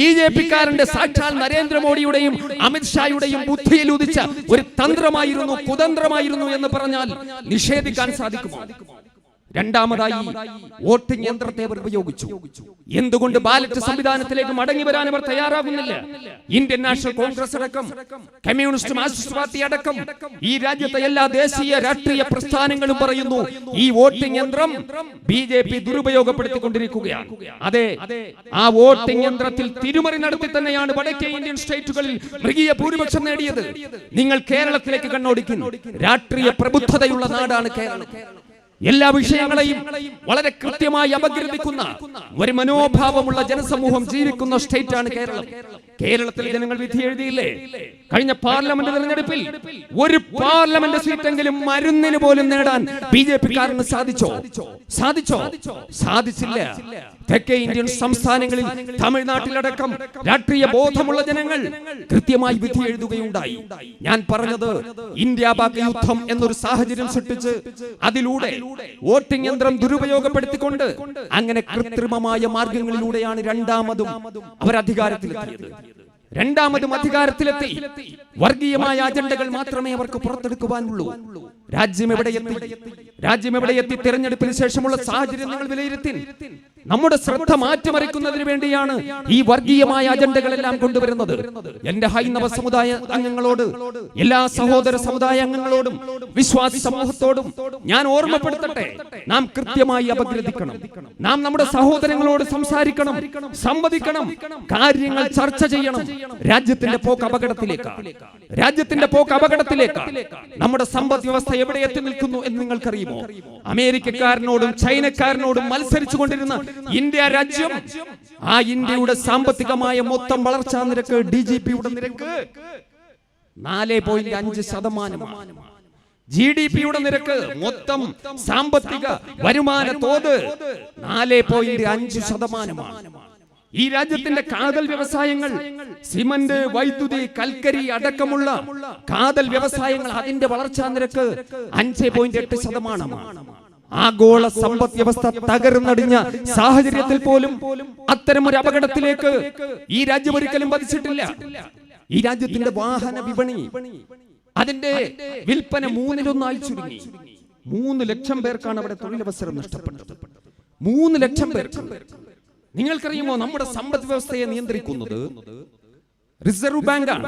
ബിജെപിക്കാരന്റെ സാക്ഷാൽ നരേന്ദ്രമോദിയുടെയും അമിത്ഷായുടെയും ബുദ്ധിയിൽ ഉദിച്ച ഒരു തന്ത്രമായിരുന്നു, കുതന്ത്രമായിരുന്നു എന്ന് പറഞ്ഞാൽ നിഷേധിക്കാൻ സാധിക്കുമോ? രണ്ടാമതായി വോട്ടിംഗ് യന്ത്രത്തെ അവർ ഉപയോഗിച്ചു. എന്തുകൊണ്ട് ബാലറ്റ് സംവിധാനത്തിലേക്ക് മടങ്ങി വരാൻ അവർ തയ്യാറാകുന്നില്ല? ഇന്ത്യൻ നാഷണൽ കോൺഗ്രസ് അടക്കം, കമ്മ്യൂണിസ്റ്റ് മാർക്സിസ്റ്റ് പാർട്ടി അടക്കം ഈ രാജ്യത്തെ എല്ലാ ദേശീയ രാഷ്ട്രീയ പ്രസ്ഥാനങ്ങളും പറയുന്നു ഈ വോട്ടിംഗ് യന്ത്രം ബിജെപി ദുരുപയോഗപ്പെടുത്തിക്കൊണ്ടിരിക്കുകയാണ്. അതെ, ആ വോട്ടിംഗ് യന്ത്രത്തിൽ തിരിമറി നടത്തി തന്നെയാണ് വടക്കേ ഇന്ത്യൻ സ്റ്റേറ്റുകളിൽ മൃഗീയ ഭൂരിപക്ഷം നേടിയത്. നിങ്ങൾ കേരളത്തിലേക്ക് കണ്ണോടിക്കുന്നു. രാഷ്ട്രീയ പ്രബുദ്ധതയുള്ള നാടാണ് കേരളം. എല്ലാ വിഷയങ്ങളെയും വളരെ കൃത്യമായി അപഗ്രഥിക്കുന്ന ഒരു മനോഭാവമുള്ള ജനസമൂഹം ജീവിക്കുന്ന സ്റ്റേറ്റ് ആണ് കേരളം. കേരളത്തിലെ ജനങ്ങൾ വിധി എഴുതിയില്ലേ? കഴിഞ്ഞ പാർലമെന്റ് തെരഞ്ഞെടുപ്പിൽ ഒരു പാർലമെന്റ് സീറ്റെങ്കിലും മരുന്നിന് പോലും നേടാൻ ബിജെപിക്കാരന് സാധിച്ചോ? സാധിച്ചില്ല. തെക്കേ ഇന്ത്യൻ സംസ്ഥാനങ്ങളിൽ, തമിഴ്നാട്ടിലടക്കം രാഷ്ട്രീയ ബോധമുള്ള ജനങ്ങൾ കൃത്യമായി വിധി എഴുതുകയുണ്ടായി. ഞാൻ പറഞ്ഞത്, ഇന്ത്യ പാക് യുദ്ധം എന്നൊരു സാഹചര്യം സൃഷ്ടിച്ച് അതിലൂടെ വോട്ടിംഗ് യന്ത്രം ദുരുപയോഗപ്പെടുത്തിക്കൊണ്ട് അങ്ങനെ കൃത്രിമമായ മാർഗങ്ങളിലൂടെയാണ് രണ്ടാമതും അവർ അധികാരത്തിലെത്തിയത്. രണ്ടാമതും അധികാരത്തിലെത്തി വർഗീയമായ അജണ്ടകൾ മാത്രമേ അവർക്ക് പുറത്തെടുക്കുവാനുള്ളൂ. രാജ്യം എവിടെയെത്തി? തെരഞ്ഞെടുപ്പിന് ശേഷമുള്ള സാഹചര്യം നിങ്ങൾ വിലയിരുത്തി. നമ്മുടെ ശ്രദ്ധ മാറ്റിമറിക്കുന്നതിന് വേണ്ടിയാണ് ഈ വർഗീയമായ അജണ്ടകളെല്ലാം കൊണ്ടുവരുന്നത്. എന്റെ ഹൈന്ദവ സമുദായ അംഗങ്ങളോട്, എല്ലാ സഹോദര സമുദായ അംഗങ്ങളോടും, വിശ്വാസി സമൂഹത്തോടും ഞാൻ ഓർമ്മപ്പെടുത്തട്ടെ, നാം കൃത്യമായി അപഗ്രഥിക്കണം. നാം നമ്മുടെ സഹോദരങ്ങളോട് സംസാരിക്കണം, സംവദിക്കണം, കാര്യങ്ങൾ ചർച്ച ചെയ്യണം. രാജ്യത്തിന്റെ പോക്ക് അപകടത്തിലേക്ക്. നമ്മുടെ സമ്പദ് വ്യവസ്ഥ എവിടെ എത്തി നിൽക്കുന്നു എന്ന് നിങ്ങൾക്കറിയുമോ? അമേരിക്കക്കാരനോടും ചൈനക്കാരനോടും മത്സരിച്ചു കൊണ്ടിരുന്ന ഇന്ത്യ രാജ്യം, ആ ഇന്ത്യയുടെ സാമ്പത്തികമായ മൊത്തം വളർച്ചാ നിരക്ക്, DGPയുടെ നിരക്ക് 4.5%. GDPയുടെ നിരക്ക്, മൊത്തം സാമ്പത്തിക വരുമാന തോത് 4.5%. ഈ രാജ്യത്തിന്റെ കാതൽ വ്യവസായങ്ങൾ, സിമന്റ്, വൈദ്യുതി, കൽക്കരി അടക്കമുള്ള കാതൽ വ്യവസായങ്ങൾ, അതിന്റെ വളർച്ചാ നിരക്ക് 5.8%. ആഗോള സമ്പദ് വ്യവസ്ഥ തകർന്നടിഞ്ഞ സാഹചര്യത്തിൽ പോലും അത്തരം ഒരു അപകടത്തിലേക്ക് ഈ രാജ്യം ഒരിക്കലും പതിച്ചിട്ടില്ല. ഈ രാജ്യത്തിന്റെ വാഹന വിപണി, അതിന്റെ വിൽപ്പന 1/3 ചുരുങ്ങി. 3 ലക്ഷം പേർക്കാണ് അവിടെ തൊഴിലവസരം നഷ്ടപ്പെട്ടത്. 3 ലക്ഷം പേർക്ക്. നിങ്ങൾക്കറിയുമോ, നമ്മുടെ സമ്പദ് വ്യവസ്ഥയെ നിയന്ത്രിക്കുന്നത് റിസർവ് ബാങ്കാണ്.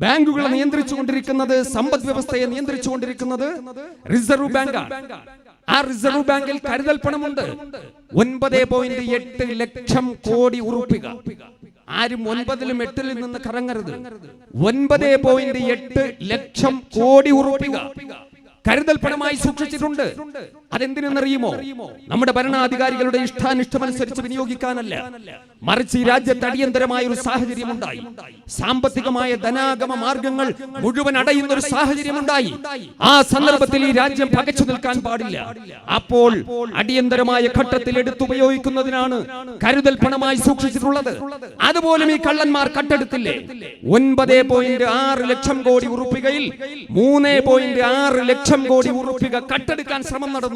ബാങ്കുകളെ നിയന്ത്രിച്ചുകൊണ്ടിരിക്കുന്നത്, സമ്പദ് വ്യവസ്ഥയെ നിയന്ത്രിച്ചുകൊണ്ടിരിക്കുന്നത് റിസർവ് ബാങ്കാണ്. ആ റിസർവ് ബാങ്കിൽ കരുതൽ പണമുണ്ട് 9.8 ലക്ഷം കോടി ഉറുപ്പിക. ആരും 9-ലും 8-ലും നിന്ന് കറങ്ങരുത്. 9.8 ലക്ഷം കോടി ഉറുപ്പിക കരുതൽ പണമായി സൂക്ഷിച്ചിട്ടുണ്ട്. അതെന്തിനെന്നറിയുമോ? നമ്മുടെ ഭരണാധികാരികളുടെ ഇഷ്ടാനിഷ്ടമനുസരിച്ച് വിനിയോഗിക്കാനല്ല, മറിച്ച് ഈ രാജ്യത്ത് അടിയന്തരമായ ഒരു സാഹചര്യം ഉണ്ടായി. സാമ്പത്തികമായ ധനാഗമ മാർഗങ്ങൾ മുഴുവൻ അടയുന്ന ഒരു സാഹചര്യം ഉണ്ടായി. ആ സന്ദർഭത്തിൽ ഈ രാജ്യം പകച്ചു നിൽക്കാൻ പാടില്ല. അപ്പോൾ അടിയന്തരമായ ഘട്ടത്തിൽ എടുത്തുപയോഗിക്കുന്നതിനാണ് കരുതൽ പണമായി സൂക്ഷിച്ചിട്ടുള്ളത്. അതുപോലും ഈ കള്ളന്മാർ കട്ടെടുത്തില്ലേ? 9.6 ലക്ഷം കോടി ഉറുപ്പികയിൽ 3.6 ലക്ഷം കോടി ഉറുപ്പിക കട്ടെടുക്കാൻ ശ്രമം നടന്നു.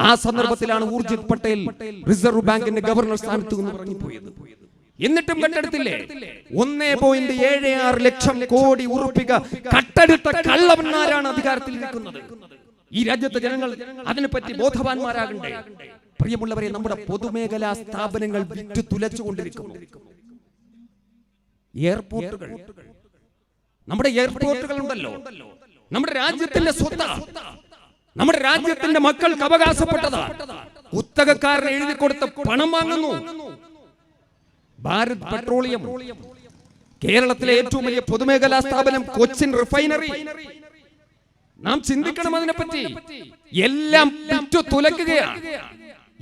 ആ സന്ദർഭത്തിലാണ് ഊർജിത് പട്ടേൽ റിസർവ് ബാങ്കിന്റെ ഗവർണർ സ്ഥാനത്ത് നിന്ന് ഇറങ്ങിപ്പോയത്. എന്നിട്ടും കട്ടെടുത്തില്ലേ? 1.76 ലക്ഷം കോടി ഉറുപ്പിക കട്ടെടുത്ത കള്ളന്മാരാണ് അധികാരത്തിൽ നിൽക്കുന്നത്. ഈ രാജ്യത്തെ ജനങ്ങൾ അതിനെപ്പറ്റി ബോധവാന്മാരാകണ്ടേ? പ്രിയമുള്ളവരെ, നമ്മുടെ പൊതുമേഖലാ സ്ഥാപനങ്ങൾ വിറ്റു തുലച്ചുകൊണ്ടിരിക്കുന്നു. നമ്മുടെ എയർപോർട്ടുകൾ ഉണ്ടല്ലോ, നമ്മുടെ രാജ്യത്തിന്റെ സ്വത്താ, നമ്മുടെ രാജ്യത്തിന്റെ മക്കൾക്ക് അവകാശപ്പെട്ടതാ. കുത്തകക്കാരൻ എഴുതി കൊടുത്ത പണം വാങ്ങുന്നു. ഭാരത് പെട്രോളിയം, കേരളത്തിലെ ഏറ്റവും വലിയ പൊതുമേഖലാ സ്ഥാപനം, കൊച്ചിൻ റിഫൈനറി. നാം ചിന്തിക്കണം അതിനെപ്പറ്റി. എല്ലാം വിറ്റു തുലക്കുകയാണ്.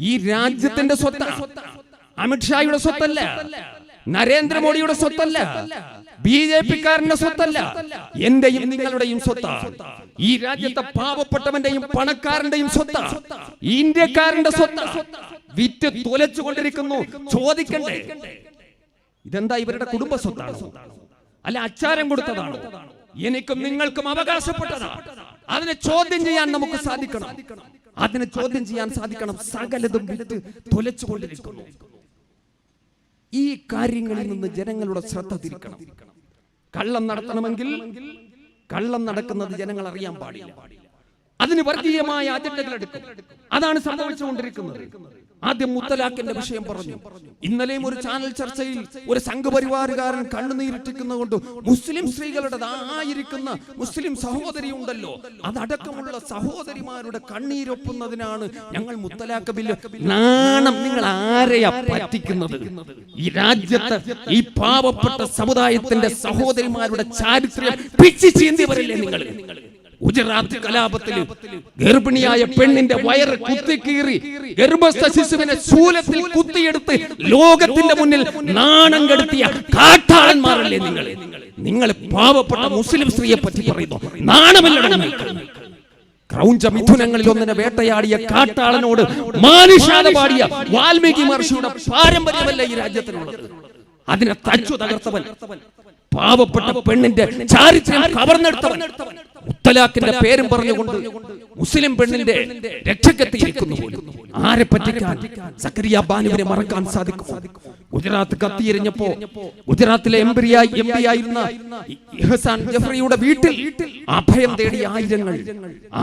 ഈ രാജ്യത്തിന്റെ സ്വത്താ, അമിത്ഷായുടെ സ്വത്തല്ല, നരേന്ദ്രമോദിയുടെ സ്വത്തല്ല, ബിജെപിക്കാരന്റെ സ്വത്തല്ല, എന്റെയും നിങ്ങളുടെയും സ്വത്താ. ഈ രാജ്യത്തെ പാവപ്പെട്ടവന്റെയും പണക്കാരന്റെയും സ്വത്താ, ഇന്ത്യക്കാരന്റെ സ്വത്താ. വിറ്റ് തുലച്ചുകൊണ്ടിരിക്കുന്നു. ചോദിക്കണ്ടേ, ഇതെന്താ ഇവരുടെ കുടുംബ സ്വത്താണോ? അല്ല അച്ചാരം കൊടുത്തതാണോ? എനിക്കും നിങ്ങൾക്കും അവകാശപ്പെട്ടതാ. അതിനെ ചോദ്യം ചെയ്യാൻ നമുക്ക് സാധിക്കണം. സകലതും വിറ്റ് തുലച്ചുകൊണ്ടിരിക്കുന്നു. ഈ കാര്യങ്ങളിൽ നിന്ന് ജനങ്ങളുടെ ശ്രദ്ധ തിരിക്കണം. കള്ളം നടത്തണമെങ്കിൽ കള്ളം നടക്കുന്നത് ജനങ്ങൾ അറിയാൻ പാടില്ല. അതിന് വർഗീയമായ അജണ്ടകൾ എടുക്കും. അതാണ് സംഭവിച്ചുകൊണ്ടിരിക്കുന്നത്. ആദ്യം മുത്തലാഖിന്റെ വിഷയം പറഞ്ഞു. ഇന്നലെയും ഒരു ചാനൽ ചർച്ചയിൽ ഒരു സംഘപരിവാറുകാരൻ കണ്ണുനീരിട്ടിരിക്കുന്നതുകൊണ്ട് മുസ്ലിം സ്ത്രീകളുടേതായിരിക്കുന്ന മുസ്ലിം സഹോദരി ഉണ്ടല്ലോ, അതടക്കമുള്ള സഹോദരിമാരുടെ കണ്ണീരൊപ്പുന്നതിനാണ് ഞങ്ങൾ മുത്തലാഖ് ബില്ല്. നാണം, നിങ്ങൾ ആരെയാ പറ്റിക്കുന്നത്? ഈ രാജ്യത്ത് ഈ പാവപ്പെട്ട സമുദായത്തിന്റെ സഹോദരിമാരുടെ ചാരിത്രം പിച്ചി ചീന്തിയവരല്ലേ നിങ്ങൾ? ഗുജറാത്ത് കലാപത്തിൽ ഗർഭിണിയായ പെണ്ണിന്റെ വയറ് കുത്തിക്കീറി ഗർഭസ്ഥ ശിശുവിനെ ശൂലത്തിൽ കുത്തിയെടുത്ത് ലോകത്തിന്റെ മുന്നിൽ നാണം കെടുത്തിയ കാട്ടാളന്മാരല്ലേ നിങ്ങൾ? നിങ്ങൾ പാവപ്പെട്ട മുസ്ലിം സ്ത്രീയെ പറ്റി പറയുന്നു. നാണമല്ലേ? ക്രൗഞ്ച മിഥുനങ്ങളിൽ ഒന്നിനെ വേട്ടയാടിയ കാട്ടാളനോട് മാനുഷാത പാടിയ വാൽമീകി മഹർഷിയുടെ പാരമ്പര്യമല്ല ഈ രാജ്യത്തിനുള്ളത്. അതിനെ തച്ചു തകർത്തവൻ, പാവപ്പെട്ട പെണ്ണിന്റെ ചാരിത്രം കവർന്നെടുത്തവൻ, മുത്തലാഖിന്റെ പേരും പറഞ്ഞുകൊണ്ട് മുസ്ലിം പെണ്ണിന്റെ രക്ഷക്കെത്തിയിരിക്കുന്നു. ആരെ പറ്റിക്കാൻ? സക്കരിയ ബാനുവിനെ മറക്കാൻ സാധിക്കുമോ? ഗുജറാത്ത് കത്തിയെരിഞ്ഞപ്പോ ഗുജറാത്തിലെ എം പി ആയിരുന്ന ഇഹ്സാൻ ജഫ്രിയുടെ വീട്ടിൽ അഭയം തേടിയ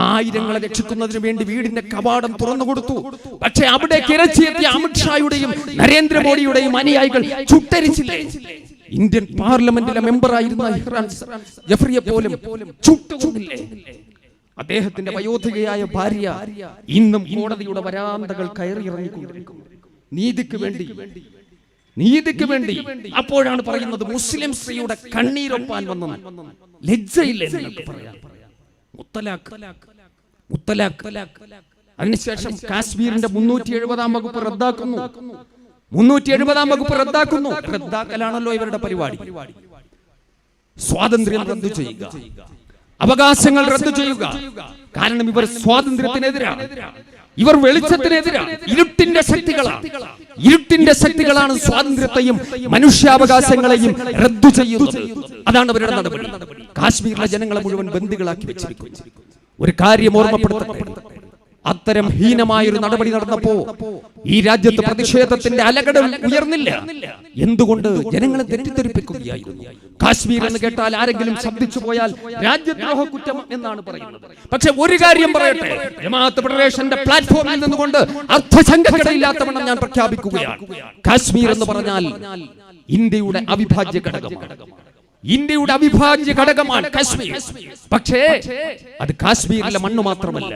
ആയിരങ്ങളെ രക്ഷിക്കുന്നതിന് വേണ്ടി വീടിന്റെ കവാടം തുറന്നു കൊടുത്തു. പക്ഷെ അവിടെ ഇറച്ചിയെത്തിയ അമിത്ഷായുടെയും നരേന്ദ്രമോദിയുടെയും അനുയായികൾ ചുട്ടരിച്ചില്ലേ? ഇന്ത്യൻ പാർലമെന്റിലെ മെമ്പറായിരുന്ന ഇഹ്സാൻ ജഫ്രിയെ പോലും ചുട്ടുകൊന്നില്ലേ? അദ്ദേഹത്തിന്റെ വയോധികയായ ഭാര്യ ഇന്നും കോടതിയുടെ വരാന്തകൾ കയറിയിറങ്ങിക്കൊണ്ടിരിക്കുന്നു നീതിക്ക് വേണ്ടി. അപ്പോഴാണ് പറയുന്നത് മുസ്ലിം സ്ത്രീയുടെ കണ്ണീരൊപ്പാൻ വന്നു. ലജ്ജയില്ലേ നിങ്ങൾക്ക് പറയാൻ? മുത്തലാഖ്. അതിനുശേഷം കാശ്മീരിന്റെ 370-ാം വകുപ്പ് റദ്ദാക്കുന്നു. 370-ാം വകുപ്പ് റദ്ദാക്കുന്നു. റദ്ദാക്കലാണല്ലോ ഇവരുടെ പരിപാടി. സ്വാതന്ത്ര്യം റദ്ദു ചെയ്യുക, അവകാശങ്ങൾ റദ്ദു ചെയ്യുക. കാരണം ഇവർ സ്വാതന്ത്ര്യത്തിനെതിരാണ്, ഇവർ വെളിച്ചത്തിനെതിരാണ്. ഇരുട്ടിന്റെ ശക്തികളാണ് സ്വാതന്ത്ര്യത്തെയും മനുഷ്യാവകാശങ്ങളെയും റദ്ദു ചെയ്യുന്നത്. അതാണ് അവരുടെ നടപടി. കാശ്മീരിലെ ജനങ്ങളെ മുഴുവൻ ബന്ദികളാക്കി വെച്ചിരിക്കുന്നു. ഒരു കാര്യം ഓർമ്മപ്പെടുത്തട്ടെ, അത്തരം ഹീനമായൊരു നടപടി നടന്നപ്പോ ഈ രാജ്യത്ത് പ്രതിഷേധത്തിന്റെ അലകടൽ ഉയർന്നില്ല. എന്തുകൊണ്ട്? ജനങ്ങളെ തെറ്റിദ്ധരിപ്പിക്കുകയായിരുന്നു. കാശ്മീർ എന്ന് കേട്ടാൽ ആരെങ്കിലും ശബ്ദിച്ചു പോയാൽ രാജ്യദ്രോഹ കുറ്റം എന്നാണ് പറയുന്നത്. പക്ഷെ ഒരു കാര്യം പറയട്ടെ, ജമാഅത്ത് ഫെഡറേഷന്റെ പ്ലാറ്റ്ഫോമിൽ നിന്നുകൊണ്ട് അർത്ഥശങ്കയില്ലാത്തവണ്ണം ഞാൻ പ്രഖ്യാപിക്കുകയാണ്, കാശ്മീർ എന്ന് പറഞ്ഞാൽ ഇന്ത്യയുടെ അവിഭാജ്യ ഘടകമാണ് കാശ്മീർ. പക്ഷേ അത് കാശ്മീരിലെ മണ്ണ് മാത്രമല്ല,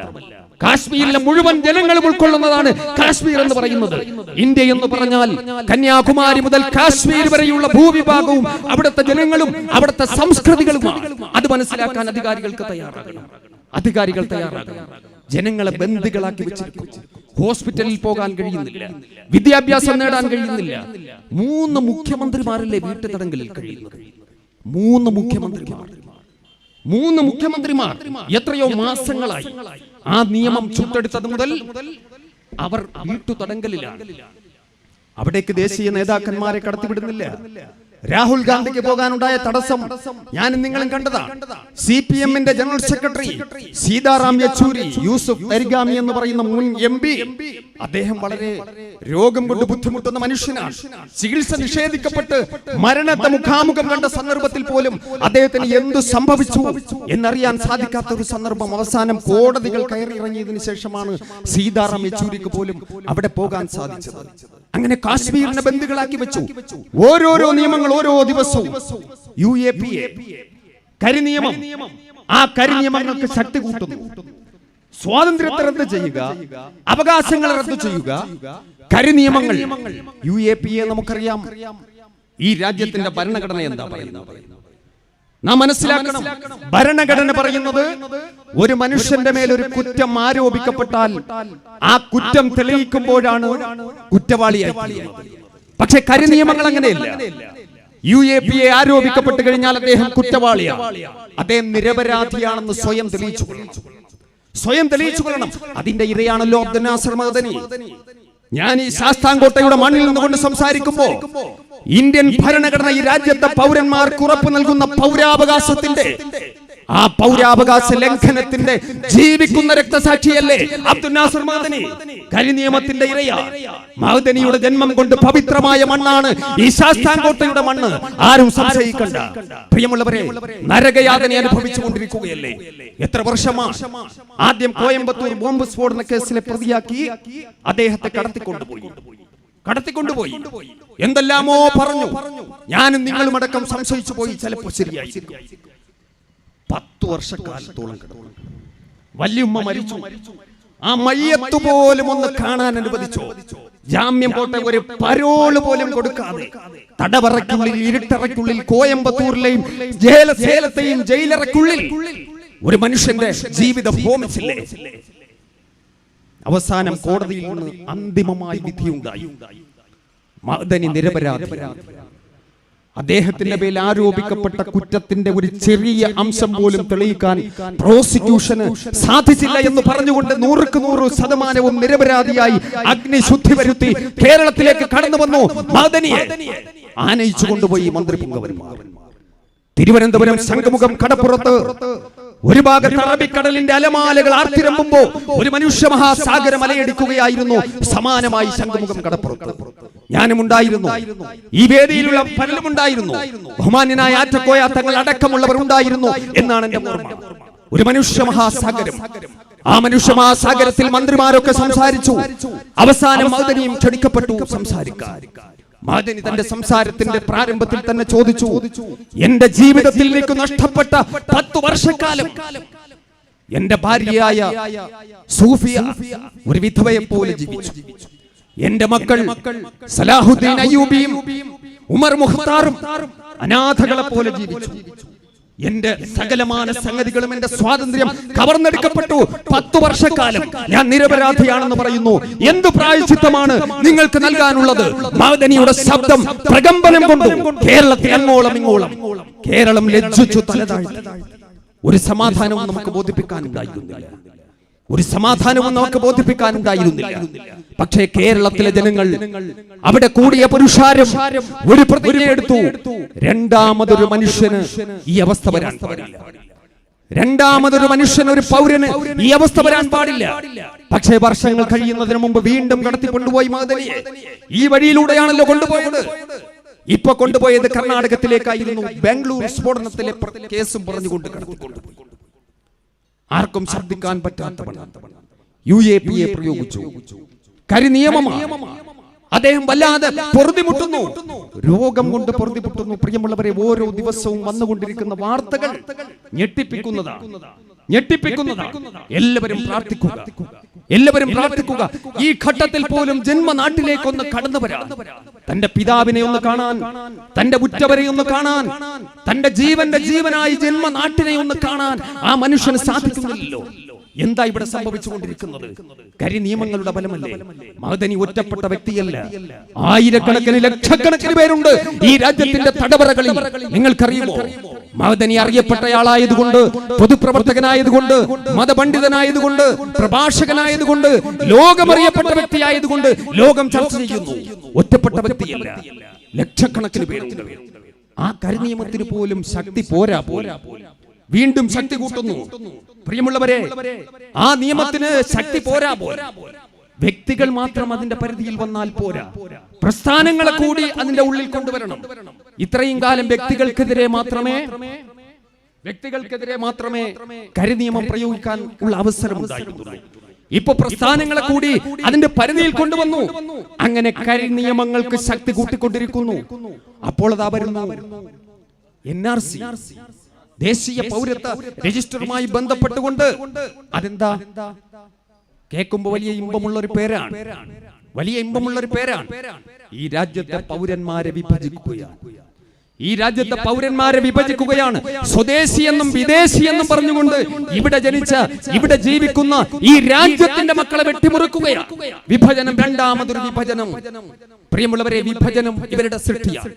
കാശ്മീരിലെ മുഴുവൻ ജനങ്ങളും ഉൾക്കൊള്ളുന്നതാണ് കാശ്മീർ എന്ന് പറയുന്നത്. ഇന്ത്യ എന്ന് പറഞ്ഞാൽ കന്യാകുമാരി മുതൽ കാശ്മീർ വരെയുള്ള ഭൂവിഭാഗവും അവിടുത്തെ ജനങ്ങളും അവിടുത്തെ സംസ്കൃതികളുമാണ്. അത് മനസ്സിലാക്കാൻ അധികാരികൾ തയ്യാറാകണം. ജനങ്ങളെ ബന്ദികളാക്കി വെച്ചിരിക്കുന്നു. ഹോസ്പിറ്റലിൽ പോകാൻ കഴിയുന്നില്ല, വിദ്യാഭ്യാസം നേടാൻ കഴിയുന്നില്ല. 3 മുഖ്യമന്ത്രിമാരല്ലേ വീട്ടുതടങ്കലിൽ കഴിയുന്നത്? 3 മുഖ്യമന്ത്രിമാർ എത്രയോ മാസങ്ങളായി. ആ നിയമം ചുട്ടെടുത്തത് മുതൽ അവർ വീട്ടുതടങ്കലിലാണ്. അവിടേക്ക് ദേശീയ നേതാക്കന്മാരെ കടത്തിവിടുന്നില്ല. രാഹുൽ ഗാന്ധിക്ക് പോകാനുണ്ടായ തടസ്സം ഞാനും നിങ്ങളും കണ്ടതാണ്. CPM-ന്റെ ജനറൽ സെക്രട്ടറി സീതാറാം യെച്ചൂരി, യൂസുഫ് തരിഗാമി എന്ന് പറയുന്ന മുൻ MP, അദ്ദേഹം വളരെ രോഗം കൊണ്ട് ബുദ്ധിമുട്ടുന്ന മനുഷ്യനാണ്. ചികിത്സ നിഷേധിക്കപ്പെട്ട് മരണത്തെ മുഖാമുഖം കണ്ട സന്ദർഭത്തിൽ പോലും അദ്ദേഹത്തിന് എന്ത് സംഭവിച്ചു എന്നറിയാൻ സാധിക്കാത്ത ഒരു സന്ദർഭം. അവസാനം കോടതികൾ കയറിയിറങ്ങിയതിനു ശേഷമാണ് സീതാറാം യെച്ചൂരിക്ക് പോലും അവിടെ പോകാൻ സാധിച്ചത്. അങ്ങനെ കാശ്മീരിനെ ബന്ദികളാക്കി വെച്ചു. ഓരോരോ നിയമങ്ങൾ ഓരോ ദിവസവും UAPA കരിനിയമം, ആ കരിനിയമങ്ങൾക്ക് ശക്തി കൂട്ടുന്നു. സ്വാതന്ത്ര്യത്തെ റദ്ദു ചെയ്യുക, അവകാശങ്ങൾ റദ്ദു ചെയ്യുക, കരിനിയമങ്ങൾ. UAPA നമുക്കറിയാം. ഈ രാജ്യത്തിന്റെ ഭരണഘടന എന്താ പറയുന്നത്? നാം മനസ്സിലാക്കണം. ഭരണഘടന പറയുന്നത് ഒരു മനുഷ്യന്റെ മേൽ ഒരു കുറ്റം ആരോപിക്കപ്പെട്ടാൽ ആ കുറ്റം തെളിയിക്കുമ്പോഴാണ് കുറ്റവാളിയായി തീരുന്നത്. പക്ഷെ കരിനിയമങ്ങൾ അങ്ങനെയല്ല. UAPA ആരോപിക്കപ്പെട്ട് കഴിഞ്ഞാൽ അദ്ദേഹം കുറ്റവാളിയാണ്, അദ്ദേഹം നിരപരാധിയാണെന്ന് സ്വയം തെളിയിച്ചു കൊള്ളണം. അതിന്റെ ഇരയാണല്ലോ അബ്ദുൽ നാസർ മദനി. ഞാൻ ഈ ശാസ്താംകോട്ടയുടെ മണ്ണിൽ നിന്നുകൊണ്ട് സംസാരിക്കുമ്പോ ഇന്ത്യൻ ഭരണഘടന ഈ രാജ്യത്തെ പൗരന്മാർക്ക് ഉറപ്പ് നൽകുന്ന പൗരാവകാശത്തിന്റെ ആ പൗരാവകാശ ലംഘനത്തിന്റെ ജീവിക്കുന്ന രക്തസാക്ഷിയല്ലേ അബ്ദുൽ നാസർ മഅദനി? കരിനിയമത്തിന്റെ ഇരയാ. മഅദനിയുടെ ജന്മം കൊണ്ട് പവിത്രമായ മണ്ണാണ് ഈ ശാസ്താംകോട്ടയുടെ മണ്ണ്. ആരും സംശയിക്കണ്ട. പ്രിയമുള്ളവരെ, നരകയാതന അനുഭവിച്ചുകൊണ്ടിരിക്കുകയല്ലേ. എത്ര വർഷമാണ്? ആദ്യം കോയമ്പത്തൂർ ബോംബ് സ്ഫോടന കേസിലെ പ്രതിയാക്കി അദ്ദേഹത്തെ കടത്തിക്കൊണ്ടുപോയി. എന്തെല്ലാമോ പറഞ്ഞു. ഞാനും നിങ്ങളും അടക്കം സംശയിച്ചു പോയി. ചിലപ്പോൾ ശരിയായി. 10 വർഷക്കാലത്തോളം കിടന്നു. വല്യുമ്മ മരിച്ചു. ആ മയ്യത്ത് പോലും ഒന്ന് കാണാൻ അനുവദിച്ചോ? ജാമ്യം പോട്ടെ, ഒരു പരോള് പോലും കൊടുക്കാതെ തടവറയ്ക്കുള്ളിൽ, ഇരുട്ടറയ്ക്കുള്ളിൽ, കോയമ്പത്തൂരിലെയും സേലത്തെയും ജയിലറയ്ക്കുള്ളിൽ ഒരു മനുഷ്യന്റെ ജീവിതം ഹോമിച്ചില്ലേ? അവസാനം കോടതിയിൽ നിന്ന് അന്തിമമായി വിധിയുണ്ടായി. മഅദനി നിരപരാധിയാണ്. അദ്ദേഹത്തിന്റെ പേരിൽ ആരോപിക്കപ്പെട്ട കുറ്റത്തിന്റെ ഒരു ചെറിയ അംശം പോലും തെളിയിക്കാൻ പ്രോസിക്യൂഷന് സാധിച്ചില്ല എന്ന് പറഞ്ഞുകൊണ്ട് 100% നിരപരാധിയായി അഗ്നിശുദ്ധി വരുത്തി കേരളത്തിലേക്ക് കടന്നു വന്നു. മഅദനിയെ ആനയിച്ചു കൊണ്ടുപോയി മന്ത്രി പുങ്കവന്മാർ. തിരുവനന്തപുരം ശംഖുമുഖം കടപ്പുറത്ത് ഒരു ഭാഗത്ത് അറബിക്കടലിന്റെ അലമാലകൾ ആർത്തിരമ്പുമ്പോ ഒരു മനുഷ്യ മഹാസാഗരം അലയടിക്കുകയായിരുന്നു. സമാനമായി ശംഖുമുഖം കടപ്പുറത്ത് ഞാനും ഉണ്ടായിരുന്നു. ഈ വേദിയിലുള്ള പലരും ഉണ്ടായിരുന്നു. ബഹുമാന്യനായ ആറ്റക്കോയ തങ്ങൾ അടക്കമുള്ളവർ ഉണ്ടായിരുന്നു എന്നാണ് എന്റെ ഓർമ്മ. ഒരു മനുഷ്യ മഹാസാഗരം. ആ മനുഷ്യ മഹാസാഗരത്തിൽ മന്ത്രിമാരൊക്കെ സംസാരിച്ചു. അവസാനം മഅദനിയും ക്ഷണിക്കപ്പെട്ടു സംസാരിക്കാൻ. മഅദനി തന്റെ സംസാരത്തിന്റെ പ്രാരംഭത്തിൽ തന്നെ ചോദിച്ചു, എന്റെ ജീവിതത്തിൽ എനിക്ക് നഷ്ടപ്പെട്ട 10 വർഷക്കാലം എന്റെ ഭാര്യയായ സൂഫിയ ഒരു വിധവയെ പോലെ ജീവിച്ചു. എന്റെ മക്കൾ സലാഹുദ്ദീൻ അയ്യൂബിയും ഉമർ മുഖ്താറും അനാഥകളെ പോലെ ജീവിച്ചു. എന്റെ സകലമാന സംഗതികളും എന്റെ സ്വാതന്ത്ര്യം കവർന്നെടുക്കപ്പെട്ടു. 10 വർഷക്കാലം ഞാൻ നിരപരാധിയാണെന്ന് പറയുന്നു. എന്ത് പ്രായശ്ചിത്തമാണ് നിങ്ങൾക്ക് നൽകാനുള്ളത്? മഅദനിയുടെ ശബ്ദം പ്രകമ്പനം കൊണ്ടു കേരളത്തിൽ അങ്ങോളം ഇങ്ങോളം. കേരളം ലജ്ജിച്ചു തലതാഴ്ത്തി. ഒരു സമാധാനവും നമുക്ക് ബോധിപ്പിക്കാനുണ്ടായിരുന്നില്ല. പക്ഷേ കേരളത്തിലെ ജനങ്ങൾ, അവിടെ കൂടിയ പുരുഷാരം ഒരു പ്രതിജ്ഞ എടുത്തു. രണ്ടാമതൊരു മനുഷ്യന് ഈ അവസ്ഥ വരാൻ പാടില്ല. രണ്ടാമതൊരു മനുഷ്യൻ, ഒരു പൗരന് ഈ അവസ്ഥ വരാൻ പാടില്ല. പക്ഷേ വർഷങ്ങൾ കഴിയുന്നതിന് മുമ്പ് വീണ്ടും കടത്തിക്കൊണ്ടുപോയി മഅദനിയെ. ഈ വഴിയിലൂടെയാണല്ലോ കൊണ്ടുപോയത്. ഇപ്പൊ കൊണ്ടുപോയത് കർണാടകത്തിലേക്കായിരുന്നു. ബാംഗ്ലൂർ സ്ഫോടനത്തിലെ കേസും പറഞ്ഞുകൊണ്ട് കടത്തിക്കൊണ്ടുപോയി. ആർക്കും ശബ്ദിക്കാൻ പറ്റാത്തവണ്ണം UAPA പ്രയോഗിച്ചു. കരിനിയമമാണ്. അദ്ദേഹം വല്ലാതെ പൊറുതിമുട്ടുന്നു. രോഗം കൊണ്ട് പൊറുതിമുട്ടുന്നു. പ്രിയമുള്ളവരെ, ഓരോ ദിവസവും വന്നുകൊണ്ടിരിക്കുന്ന വാർത്തകൾ ഞെട്ടിപ്പിക്കുന്നതാണ്. എല്ലാവരും പ്രാർത്ഥിക്കുക. ഈ ഘട്ടത്തിൽ പോലും ജന്മനാട്ടിലേക്ക് ഒന്ന് കടന്നു വരാൻ, തന്റെ പിതാവിനെ ഒന്ന് കാണാൻ, തന്റെ ഉറ്റവരെ ഒന്ന് കാണാൻ, തന്റെ ജീവനായി ജന്മനാട്ടിനെ ഒന്ന് കാണാൻ ആ മനുഷ്യന് സാധിക്കുന്നില്ലല്ലോ. എന്താ ഇവിടെ സംഭവിച്ചുകൊണ്ടിരിക്കുന്നത്? കരിനിയമങ്ങളുടെ ഫലമല്ലേ? മഅദനി ഒറ്റപ്പെട്ട വ്യക്തിയല്ല. ആയിരക്കണക്കിന് ലക്ഷക്കണക്കിന് പേരുണ്ട് ഈ രാജ്യത്തിന്റെ തടവറകളിൽ. നിങ്ങൾക്കറിയുമോ? മഅദനി അറിയപ്പെട്ടയാളായതുകൊണ്ട്, പൊതുപ്രവർത്തകനായതുകൊണ്ട്, മതപണ്ഡിതനായതുകൊണ്ട്, പ്രഭാഷകനായതുകൊണ്ട്, ലോകമറിയപ്പെട്ട വ്യക്തിയായതുകൊണ്ട് ലോകം ചർച്ച ചെയ്യുന്നു. ഒറ്റപ്പെട്ട വ്യക്തിയല്ല. ലക്ഷക്കണക്കിന് പേരുണ്ട്. ആ കരിനിയമത്തിന് പോലും ശക്തി പോരാ. വീണ്ടും ശക്തി കൂട്ടുന്നു. പ്രിയമുള്ളവരെ, ആ നിയമത്തിന് ശക്തി പോരാ. വ്യക്തികൾ മാത്രം അതിന്റെ പരിധിയിൽ വന്നാൽ പോരാ. പ്രസ്ഥാനങ്ങളെ കൂടി അതിന്റെ ഉള്ളിൽ കൊണ്ടുവരണം. ഇത്രയും കാലം വ്യക്തികൾക്കെതിരെ മാത്രമേ കരിനിയമം പ്രയോഗിക്കാൻ ഉള്ള അവസരം ഉണ്ടായിരുന്നുള്ളൂ. ഇപ്പൊ പ്രസ്ഥാനങ്ങളെ കൂടി അതിന്റെ പരിധിയിൽ കൊണ്ടുവന്നു. അങ്ങനെ കരിനിയമങ്ങൾക്ക് ശക്തി കൂട്ടിക്കൊണ്ടിരിക്കുന്നു. അപ്പോൾ അതാ വരുന്നു NRC, ദേശീയ പൗരത്വ രജിസ്റ്ററുമായി ബന്ധപ്പെട്ടുകൊണ്ട്. അതെന്താ? കേൾക്കുമ്പോൾ വലിയ ഇമ്പമുള്ളൊരു പേരാണ്. ഈ രാജ്യത്തെ പൗരന്മാരെ വിഭജിക്കുകയാണ്. സ്വദേശി എന്നും വിദേശി എന്നും പറഞ്ഞുകൊണ്ട് ഇവിടെ ജനിച്ച, ഇവിടെ ജീവിക്കുന്ന ഈ രാജ്യത്തിന്റെ മക്കളെ വെട്ടിമുറിക്കുകയാണ്. വിഭജനം, രണ്ടാമതൊരു വിഭജനം. പ്രിയമുള്ളവരെ, വിഭജനം ഇവരുടെ സൃഷ്ടിയാണ്.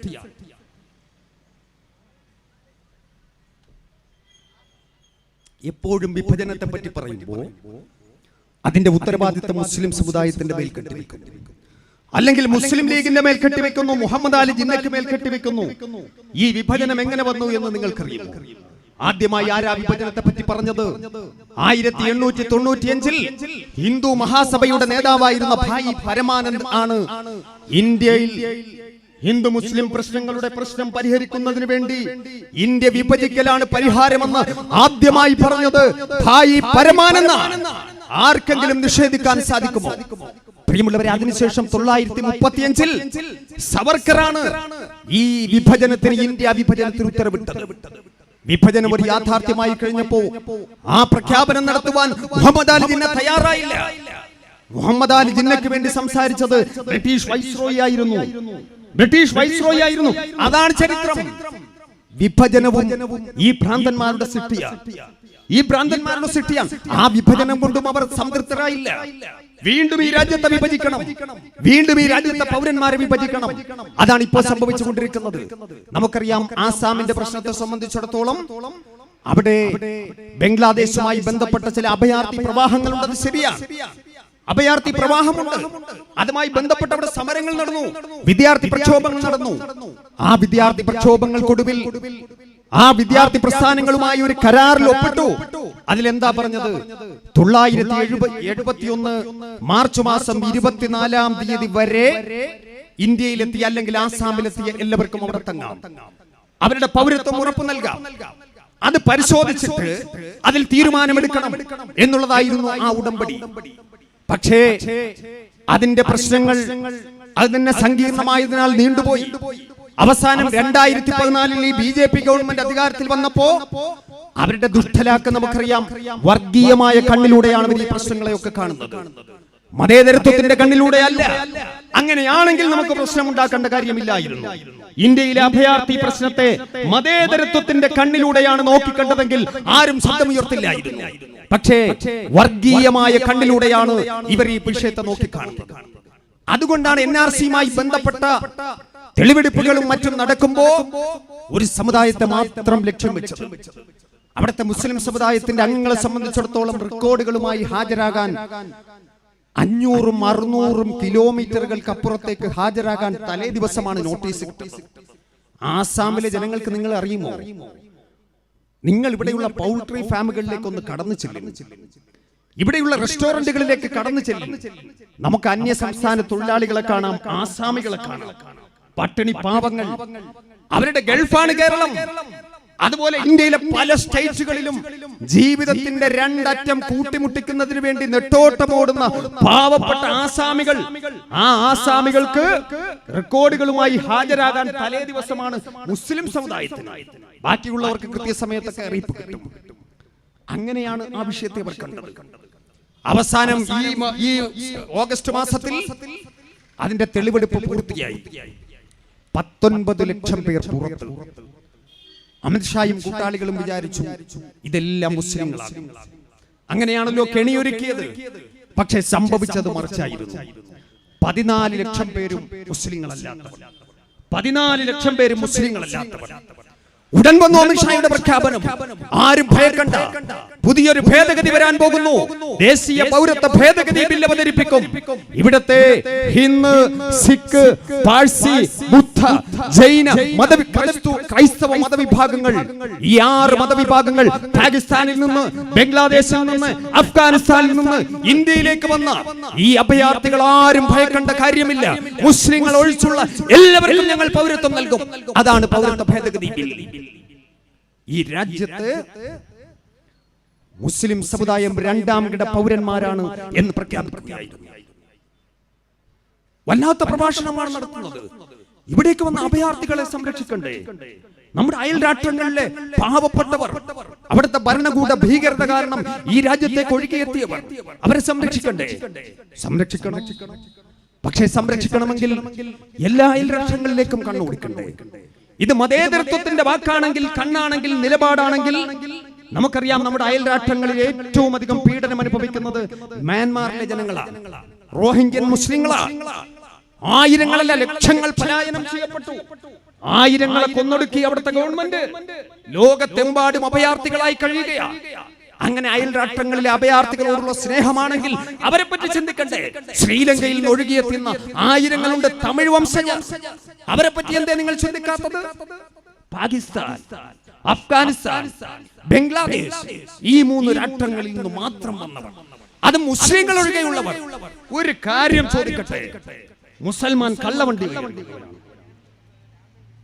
എപ്പോഴും വിഭജനത്തെ പറ്റി പറയുമ്പോൾ അതിന്റെ ഉത്തരവാദിത്തം മുസ്ലിം സമുദായത്തിന്റെ മേൽ കെട്ടിവെക്കുന്നു, അല്ലെങ്കിൽ മുസ്ലിം ലീഗിന്റെ മേൽ കെട്ടിവെക്കുന്നു, മുഹമ്മദ് അലി ജിന്നയ്ക്ക് മേൽ കെട്ടിവെക്കുന്നു. ഈ വിഭജനം എങ്ങനെ വന്നു എന്ന് നിങ്ങൾക്കറിയുമോ? ആദ്യമായി ആരാ വിഭജനത്തെ പറ്റി പറഞ്ഞത്? 1895 ഹിന്ദു മഹാസഭയുടെ നേതാവായിരുന്ന ഭായി പരമാനന്ദ് ആണ് ഇന്ത്യയിൽ ഹിന്ദു മുസ്ലിം പ്രശ്നങ്ങളുടെ പ്രശ്നം പരിഹരിക്കുന്നതിന് വേണ്ടി ഇന്ത്യ വിഭജിക്കലാണ് പരിഹാരമെന്ന് ആദ്യമായി പറഞ്ഞത് ഭായി പരമാനന്ദ്. ആർക്കെങ്കിലും നിഷേധിക്കാൻ സാധിക്കുമോ? പ്രിയമുള്ളവരെ, അതിനുശേഷം 1935 സവർക്കറാണ് ഈ വിഭജനത്തിന്, ഇന്ത്യ വിഭജനത്തിന് ഉത്തരവിട്ടത്. വിഭജനം ഒരു യാഥാർത്ഥ്യമായി കഴിഞ്ഞപ്പോ ആ പ്രഖ്യാപനം നടത്തുവാൻ മുഹമ്മദ് അലി ജിന്ന തയ്യാറായില്ല. മുഹമ്മദ് അലി ജിന്നയ്ക്ക് വേണ്ടി സംസാരിച്ചത് ബ്രിട്ടീഷ് വൈസ്രോയി ആയിരുന്നു. അതാണ് ചരിത്രം. വിഭജനവും ഈ ഭ്രാന്തന്മാരുടെ സൃഷ്ടിയാണ്. ആ വിഭജനം കൊണ്ടും അവർ സംതൃപ്തരായില്ല. വീണ്ടും ഈ രാജ്യത്തെ വിഭജിക്കണം, വീണ്ടും ഈ രാജ്യത്തെ പൗരന്മാരെ വിഭജിക്കണം. അതാണ് ഇപ്പോൾ സംഭവിച്ചുകൊണ്ടിരിക്കുന്നത്. നമുക്കറിയാം, ആസാമിന്റെ പ്രശ്നത്തെ സംബന്ധിച്ചിടത്തോളം അവിടെ ബംഗ്ലാദേശുമായി ബന്ധപ്പെട്ട ചില അഭയാർത്ഥി പ്രവാഹങ്ങളുണ്ട്. അത് ശരിയാണ്, അഭയാർത്ഥി പ്രവാഹമുണ്ട്. അതുമായി ബന്ധപ്പെട്ട് അവിടെ സമരങ്ങൾ നടന്നു, വിദ്യാർത്ഥി പ്രക്ഷോഭങ്ങൾ നടന്നു. ആ വിദ്യാർത്ഥി പ്രക്ഷോഭങ്ങൾക്കൊടുവിൽ ആ വിദ്യാർത്ഥി പ്രസ്ഥാനങ്ങളുമായി ഒരു കരാറിൽ ഒപ്പിട്ടു. അതിലെന്താ പറഞ്ഞത്? 1971 മാർച്ച് മാസം 24-ാം തീയതി വരെ ഇന്ത്യയിലെത്തിയ അല്ലെങ്കിൽ ആസാമിലെത്തിയ എല്ലാവർക്കും അവിടെ തങ്ങാം, അവരുടെ പൗരത്വം ഉറപ്പു നൽകാം. അത് പരിശോധിച്ചിട്ട് അതിൽ തീരുമാനമെടുക്കണം എന്നുള്ളതായിരുന്നു ആ ഉടമ്പടി. പക്ഷേ അതിന്റെ പ്രശ്നങ്ങൾ അത് തന്നെ സങ്കീർണമായതിനാൽ നീണ്ടുപോയി. അവസാനം 2014 ഈ BJP ഗവൺമെന്റ് അധികാരത്തിൽ വന്നപ്പോ അവരുടെ ദുഷ്ടലാക്ക് നമുക്കറിയാം. വർഗീയമായ കണ്ണിലൂടെയാണ് ഈ പ്രശ്നങ്ങളെയൊക്കെ കാണുന്നത്, മതേതരത്വത്തിന്റെ കണ്ണിലൂടെയല്ല. അങ്ങനെയാണെങ്കിൽ നമുക്ക് പ്രശ്നം ഉണ്ടാക്കേണ്ട കാര്യമില്ലായിരുന്നു. ഇന്ത്യയിലെ അഭയാർത്ഥി പ്രശ്നത്തെ മതേതരത്വത്തിന്റെ കണ്ണിലൂടെയാണ് നോക്കിക്കണ്ടതെങ്കിൽ ആരും ശബ്ദമുയർത്തില്ലായിരുന്നു. പക്ഷേ വർഗീയമായ കണ്ണിലൂടെയാണ് ഇവർ ഈ വിഷയത്തെ നോക്കിക്കാണുന്നത്. അതുകൊണ്ടാണ് NRCയുമായി ബന്ധപ്പെട്ട തെളിവെടുപ്പുകളും മറ്റും നടക്കുമ്പോ ഒരു സമുദായത്തെ മാത്രം ലക്ഷ്യം വെച്ചത്. അവിടുത്തെ മുസ്ലിം സമുദായത്തിന്റെ അംഗങ്ങളെ സംബന്ധിച്ചിടത്തോളം റെക്കോർഡുകളുമായി ഹാജരാകാൻ 500-600 കിലോമീറ്ററുകൾക്ക് അപ്പുറത്തേക്ക് ഹാജരാകാൻ തലേ ദിവസമാണ് നോട്ടീസ് കിട്ടുന്നത്. ആസാമിലെ ജനങ്ങൾക്ക് നിങ്ങൾ അറിയുമോ? നിങ്ങൾ ഇവിടെയുള്ള പൗൾട്രി ഫാമുകളിലേക്ക് ഒന്ന് കടന്നു ചെല്ലും, ഇവിടെയുള്ള റെസ്റ്റോറന്റുകളിലേക്ക് കടന്നു ചെല്ലും. നമുക്ക് അന്യ സംസ്ഥാന തൊഴിലാളികളെ കാണാം, ആസാമികളെ കാണാം, പട്ടിണി പാവങ്ങൾ. അവരുടെ ഗൾഫാണ് കേരളം. അതുപോലെ ഇന്ത്യയിലെ പല സ്റ്റേറ്റുകളിലും ജീവിതത്തിന്റെ രണ്ടറ്റം കൂട്ടിമുട്ടിക്കുന്നതിന് വേണ്ടി നെട്ടോട്ടമോടുന്ന പാവപ്പെട്ട ആസാമികൾ. ആ ആസാമികൾക്ക് റെക്കോർഡുകളുമായി ഹാജരാകാൻ തലേ ദിവസമാണ് മുസ്ലിം സമുദായത്തിന്. ബാക്കിയുള്ളവർക്ക് കൃത്യസമയത്തൊക്കെ അറിയിപ്പ് കിട്ടും. അങ്ങനെയാണ് ആ വിഷയത്തെ അവർ കണ്ടത്. അവസാനം ഈ ഓഗസ്റ്റ് മാസത്തിൽ അതിന്റെ തെളിവെടുപ്പ് പൂർത്തിയായി. 19 ലക്ഷം പേർ പുറത്തു. അമിത്ഷായും കൂട്ടാളികളും വിചാരിച്ചു ഇതെല്ലാം മുസ്ലിങ്ങളാണ്. അങ്ങനെയാണല്ലോ കെണിയൊരുക്കിയത്. പക്ഷെ സംഭവിച്ചത് മറിച്ചായിരുന്നു. 14 ലക്ഷം പേരും മുസ്ലിങ്ങളല്ലാത്തവർ. 14 ലക്ഷം പേരും മുസ്ലിങ്ങളല്ലാത്തവർ. ഉടൻ വന്നു അമിത്ഷായുടെ പ്രഖ്യാപനം. ആരും ഭയക്കണ്ട, പുതിയൊരു ഭേദഗതി വരാൻ പോകുന്നു. ദേശീയ പൗരത്വ ഭേദഗതി ബിൽ അവതരിപ്പിക്കും. ഇവിടത്തെ ഹിന്ദു, സിഖ്, പാഴ്സി, ബുദ്ധ, ജൈന, ക്രൈസ്തവ മതവിഭാഗങ്ങൾ, ഈ 6 മതവിഭാഗങ്ങൾ പാകിസ്ഥാനിൽ നിന്ന്, ബംഗ്ലാദേശിൽ നിന്ന്, അഫ്ഗാനിസ്ഥാനിൽ നിന്ന് ഇന്ത്യയിലേക്ക് വന്ന ഈ അഭയാർത്ഥികൾ ആരും ഭയക്കേണ്ട കാര്യമില്ല. മുസ്ലിങ്ങൾ ഒഴിച്ചുള്ള എല്ലാവർക്കും ഞങ്ങൾ പൗരത്വം നൽകും. അതാണ് പൗരത്വ ഭേദഗതി ബിൽ. ഈ രാജ്യത്ത് മുസ്ലിം സമുദായം 2ാം കിട പൗരന്മാരാണ് എന്ന് പ്രഖ്യാപിക്കുകയായിരുന്നു. വല്ലാത്ത പ്രഭാഷണമാണ് നടത്തുന്നത്. ഇവിടേക്ക് വന്ന അഭയാർത്ഥികളെ സംരക്ഷിക്കണ്ടേ? നമ്മുടെ അയൽ രാഷ്ട്രങ്ങളിലെ പാവപ്പെട്ടവർ, അവിടുത്തെ ഭരണകൂട ഭീകരത കാരണം ഈ രാജ്യത്തേക്ക് ഒഴുകിയെത്തിയവർ, അവരെ സംരക്ഷിക്കണ്ടേ? സംരക്ഷിക്കണം. പക്ഷേ സംരക്ഷിക്കണമെങ്കിൽ എല്ലാ അയൽ രാഷ്ട്രങ്ങളിലേക്കും കണ്ണുകൊടുക്കണ്ടേ? ഇത് മതേതരത്വത്തിന്റെ വാക്കാണെങ്കിൽ, കണ്ണാണെങ്കിൽ, നിലപാടാണെങ്കിൽ നമുക്കറിയാം. നമ്മുടെ അയൽ രാഷ്ട്രങ്ങളിൽ ഏറ്റവും അധികം പീഡനം അനുഭവിക്കുന്നത് മ്യാൻമാറിലെ ജനങ്ങളാണ്, റോഹിംഗ്യൻ മുസ്ലിങ്ങളാണ്. ആയിരങ്ങളല്ല ലക്ഷങ്ങൾ പലായനം ചെയ്യപ്പെട്ടു. ആയിരങ്ങളെ കൊന്നൊടുക്കി അവിടുത്തെ ഗവൺമെന്റ്. ലോകത്തെമ്പാടും അഭയാർത്ഥികളായി കഴിയുകയാണ്. അങ്ങനെ അയൽ രാഷ്ട്രങ്ങളിലെ അഭയാർത്ഥികളോടുള്ള സ്നേഹമാണെങ്കിൽ അവരെ പറ്റി ചിന്തിക്കണ്ടേ? ശ്രീലങ്കയിൽ നിന്ന് ഒഴുകിയെത്തുന്ന ആയിരങ്ങളുണ്ട് തമിഴ് വംശജർ. അവരെ പറ്റി എന്തേ നിങ്ങൾ ചിന്തിക്കാത്തത്? പാകിസ്ഥാൻ, അഫ്ഗാനിസ്ഥാൻ, ബംഗ്ലാദേശ്, ഈ 3 രാഷ്ട്രങ്ങളിൽ നിന്ന് മാത്രം വന്നവർ, അത് മുസ്ലിങ്ങൾ ഒഴികെയുള്ളവർ. ഒരു കാര്യം ചോദിക്കട്ടെ, മുസൽമാൻ കള്ളവണ്ടി